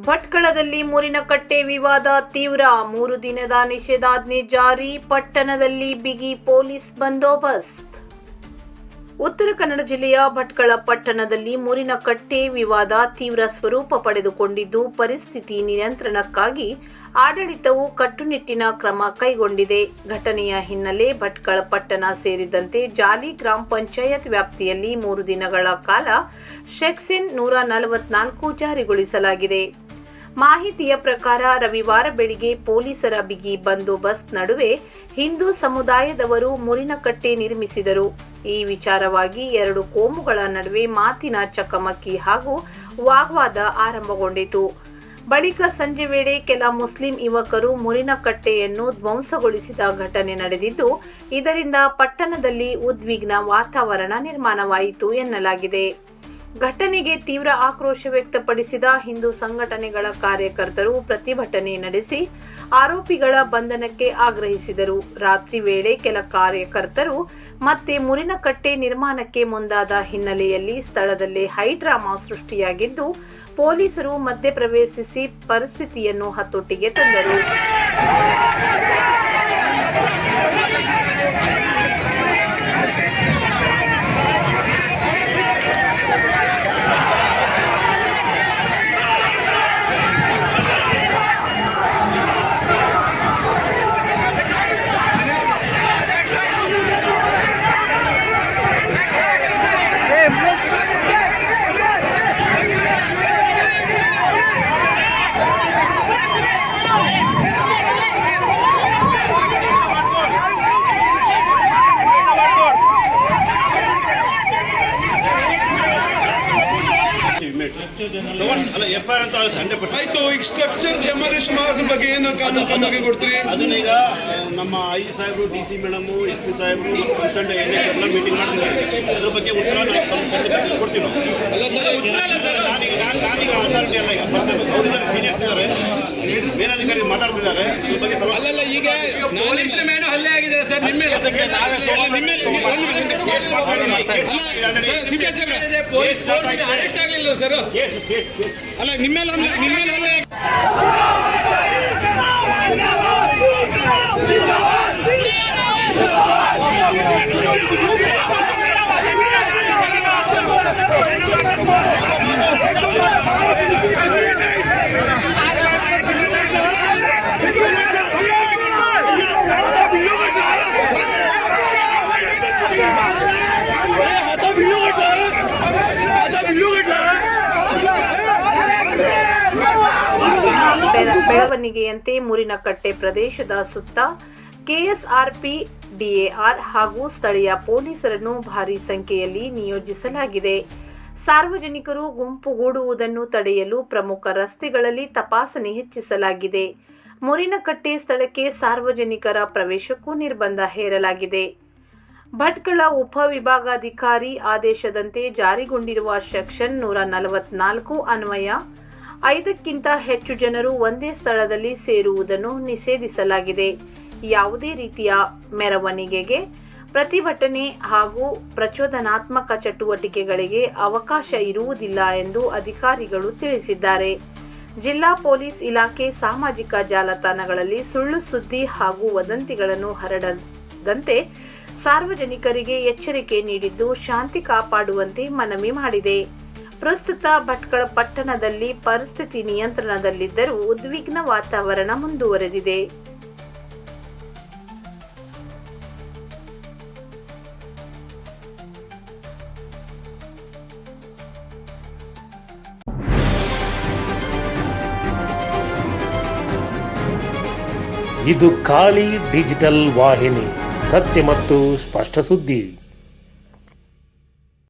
ಭಟ್ಕಳದಲ್ಲಿ ಮೂರಿನಕಟ್ಟೆ ವಿವಾದ ತೀವ್ರ, 3 ದಿನದ ನಿಷೇಧಾಜ್ಞೆ ಜಾರಿ, ಪಟ್ಟಣದಲ್ಲಿ ಬಿಗಿ ಪೊಲೀಸ್ ಬಂದೋಬಸ್ತ್. ಉತ್ತರ ಕನ್ನಡ ಜಿಲ್ಲೆಯ ಭಟ್ಕಳ ಪಟ್ಟಣದಲ್ಲಿ ಮೂರಿನಕಟ್ಟೆ ವಿವಾದ ತೀವ್ರ ಸ್ವರೂಪ ಪಡೆದುಕೊಂಡಿದ್ದು, ಪರಿಸ್ಥಿತಿ ನಿಯಂತ್ರಣಕ್ಕಾಗಿ ಆಡಳಿತವು ಕಟ್ಟುನಿಟ್ಟಿನ ಕ್ರಮ ಕೈಗೊಂಡಿದೆ. ಘಟನೆಯ ಹಿನ್ನೆಲೆ ಭಟ್ಕಳ ಪಟ್ಟಣ ಸೇರಿದಂತೆ ಜಾಲಿ ಗ್ರಾಮ ಪಂಚಾಯತ್ ವ್ಯಾಪ್ತಿಯಲ್ಲಿ 3 ದಿನಗಳ ಕಾಲ ಸೆಕ್ಷನ್ 144 ಜಾರಿಗೊಳಿಸಲಾಗಿದೆ. ಮಾಹಿತಿಯ ಪ್ರಕಾರ ರವಿವಾರ ಬೆಳಿಗ್ಗೆ ಪೊಲೀಸರ ಬಿಗಿ ಬಂದೋಬಸ್ತ್ ನಡುವೆ ಹಿಂದೂ ಸಮುದಾಯದವರು ಮೂರಿನಕಟ್ಟೆ ನಿರ್ಮಿಸಿದರು. ಈ ವಿಚಾರವಾಗಿ 2 ಕೋಮುಗಳ ನಡುವೆ ಮಾತಿನ ಚಕಮಕಿ ಹಾಗೂ ವಾಗ್ವಾದ ಆರಂಭಗೊಂಡಿತು. ಬಳಿಕ ಸಂಜೆ ವೇಳೆ ಕೆಲ ಮುಸ್ಲಿಂ ಯುವಕರು ಮೂರಿನಕಟ್ಟೆಯನ್ನು ಧ್ವಂಸಗೊಳಿಸಿದ ಘಟನೆ ನಡೆದಿದ್ದು, ಇದರಿಂದ ಪಟ್ಟಣದಲ್ಲಿ ಉದ್ವಿಗ್ನ ವಾತಾವರಣ ನಿರ್ಮಾಣವಾಯಿತು ಎನ್ನಲಾಗಿದೆ. ಘಟನೆಗೆ ತೀವ್ರ ಆಕ್ರೋಶ ವ್ಯಕ್ತಪಡಿಸಿದ ಹಿಂದೂ ಸಂಘಟನೆಗಳ ಕಾರ್ಯಕರ್ತರು ಪ್ರತಿಭಟನೆ ನಡೆಸಿ ಆರೋಪಿಗಳ ಬಂಧನಕ್ಕೆ ಆಗ್ರಹಿಸಿದರು. ರಾತ್ರಿ ವೇಳೆ ಕೆಲ ಕಾರ್ಯಕರ್ತರು ಮತ್ತೆ ಮೂರಿನಕಟ್ಟೆ ನಿರ್ಮಾಣಕ್ಕೆ ಮುಂದಾದ ಹಿನ್ನೆಲೆಯಲ್ಲಿ ಸ್ಥಳದಲ್ಲೇ ಹೈಡ್ರಾಮಾ ಸೃಷ್ಟಿಯಾಗಿದ್ದು, ಪೊಲೀಸರು ಮಧ್ಯಪ್ರವೇಶಿಸಿ ಪರಿಸ್ಥಿತಿಯನ್ನು ಹತೋಟಿಗೆ ತಂದರು. FIR ಅಂತ 100% ಆಯ್ತು. ಈಗ ಸ್ಟ್ರಕ್ಚರ್ ಡೆಮಾಲಿಷ್ ಮಾಡೋದ್ರ ಬಗ್ಗೆ ಏನು ಕಾನೂನು ಕ್ರಮಕ್ಕೆ ಕೊಡ್ತೀರಿ? ಅದನ್ನ ಈಗ ನಮ್ಮ ಐ ಸಾಹೇಬರು, DC ಮೇಡಮ್, SP ಸಾಹೇಬರು, ಕನ್ಸರ್ನ್ ಎಲ್ಲ ಮೀಟಿಂಗ್ ಮಾಡ್ತಿದ್ದಾರೆ. ಅದ್ರ ಬಗ್ಗೆ ಉತ್ತರ ನಾವು ಕೊಡ್ತೀವಿ. ನಾನೀಗ ಅಥಾರಿಟಿ ಅಲ್ಲ, ಈಗ ಅವರಿದ್ದಾರೆ, ಸೀನಿಯರ್ಸ್ ಇದ್ದಾರೆ, ಮೇಲಧಿಕಾರಿ ಮಾತಾಡ್ತಿದ್ದಾರೆ. ಇದ್ರ ಬಗ್ಗೆ ಅಲ್ಲಲ್ಲ, ಈಗ ಪೊಲೀಸ್ ಮೇಲೆ ಹಲ್ಲೆ ಆಗಿದೆ ಸರ್. ನಿಮ್ಮ ಅದಕ್ಕೆ ನಾವೇ ಅರೆಸ್ಟ್ ಆಗಲಿಲ್ಲ ಸರ್. ಅಲ್ಲ, ನಿಮ್ಮೇಲೆ ಹಲ್ಲೆ ಬೆಳವಣಿಗೆಯಂತೆ ಮೂರಿನಕಟ್ಟೆ ಪ್ರದೇಶದ ಸುತ್ತ KSRP, DAR ಹಾಗೂ ಸ್ಥಳೀಯ ಪೊಲೀಸರನ್ನು ಭಾರೀ ಸಂಖ್ಯೆಯಲ್ಲಿ ನಿಯೋಜಿಸಲಾಗಿದೆ. ಸಾರ್ವಜನಿಕರು ಗುಂಪುಗೂಡುವುದನ್ನು ತಡೆಯಲು ಪ್ರಮುಖ ರಸ್ತೆಗಳಲ್ಲಿ ತಪಾಸಣೆ ಹೆಚ್ಚಿಸಲಾಗಿದೆ. ಮೂರಿನಕಟ್ಟೆ ಸ್ಥಳಕ್ಕೆ ಸಾರ್ವಜನಿಕರ ಪ್ರವೇಶಕ್ಕೂ ನಿರ್ಬಂಧ ಹೇರಲಾಗಿದೆ. ಭಟ್ಕಳ ಉಪವಿಭಾಗಾಧಿಕಾರಿ ಆದೇಶದಂತೆ ಜಾರಿಗೊಂಡಿರುವ ಸೆಕ್ಷನ್ 144 ಅನ್ವಯ 5ಕ್ಕಿಂತ ಹೆಚ್ಚು ಜನರು ಒಂದೇ ಸ್ಥಳದಲ್ಲಿ ಸೇರುವುದನ್ನು ನಿಷೇಧಿಸಲಾಗಿದೆ. ಯಾವುದೇ ರೀತಿಯ ಮೆರವಣಿಗೆಗೆ, ಪ್ರತಿಭಟನೆ ಹಾಗೂ ಪ್ರಚೋದನಾತ್ಮಕ ಚಟುವಟಿಕೆಗಳಿಗೆ ಅವಕಾಶ ಇರುವುದಿಲ್ಲ ಎಂದು ಅಧಿಕಾರಿಗಳು ತಿಳಿಸಿದ್ದಾರೆ. ಜಿಲ್ಲಾ ಪೊಲೀಸ್ ಇಲಾಖೆ ಸಾಮಾಜಿಕ ಜಾಲತಾಣಗಳಲ್ಲಿ ಸುಳ್ಳು ಸುದ್ದಿ ಹಾಗೂ ವದಂತಿಗಳನ್ನು ಹರಡದಂತೆ ಸಾರ್ವಜನಿಕರಿಗೆ ಎಚ್ಚರಿಕೆ ನೀಡಿದ್ದು, ಶಾಂತಿ ಕಾಪಾಡುವಂತೆ ಮನವಿ ಮಾಡಿದೆ. ಪ್ರಸ್ತುತ ಭಟ್ಕಳ ಪಟ್ಟಣದಲ್ಲಿ ಪರಿಸ್ಥಿತಿ ನಿಯಂತ್ರಣದಲ್ಲಿದ್ದರೂ ಉದ್ವಿಗ್ನ ವಾತಾವರಣ ಮುಂದುವರೆದಿದೆ. ಇದು ಖಾಲಿ ಡಿಜಿಟಲ್ ವಾಹಿನಿ, ಸತ್ಯ ಮತ್ತು ಸ್ಪಷ್ಟ ಸುದ್ದಿ.